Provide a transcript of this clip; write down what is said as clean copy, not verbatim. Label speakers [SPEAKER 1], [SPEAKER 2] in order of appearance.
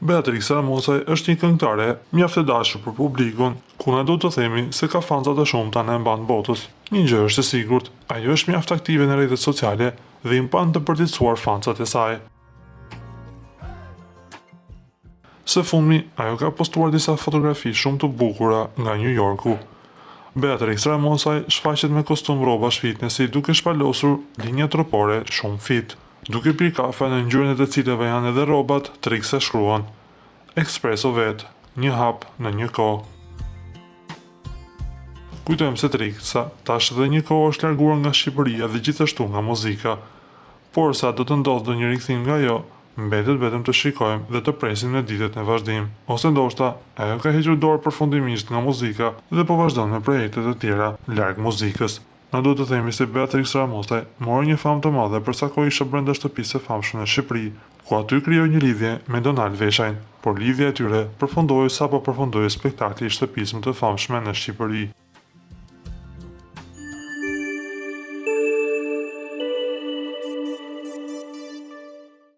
[SPEAKER 1] Beatrice Ramosaj është një këngëtare mjaft e dashur për publikun, ku na duhet të themi se ka fanza të shumta në mban botës. Një gjë është e sigurt, ajo është mjaft aktive në rrjetet sociale dhe i mban të përditësuar fancat e saj. Së fundmi, ajo ka postuar disa fotografi shumë të bukura nga New Yorku. Beatrice Ramosaj shfaqet me kostum rrobash fitnessi duke shpalosur linja trupore shumë fit. Duke pirë kafe në ngjyrën e të cilave janë edhe rrobat, trikse shkruan: Espresso vet, një hap në një kohë. Kujtojmë se triksa tash edhe një kohë është larguar nga Shqipëria dhe gjithashtu nga muzika. Por sa do të ndodhë ndonjë rikthim nga ajo, mbetet vetëm të shikojmë dhe të presim në ditët në vazhdim. Ose ndoshta, ajo ka hequr dorë përfundimisht nga muzika dhe po vazhdon me projekte të tjera larg muzikës. Na duhet të themi se Beatrice Ramosaj mori një famë të madhe për sa kohë ishte brenda shtëpisë së famshme në Shqipëri, ku aty krijoi një lidhje me Donald Veshajn, por lidhja e tyre përfundoi sapo përfundoi spektakli i shtëpisë më të famshme në Shqipëri.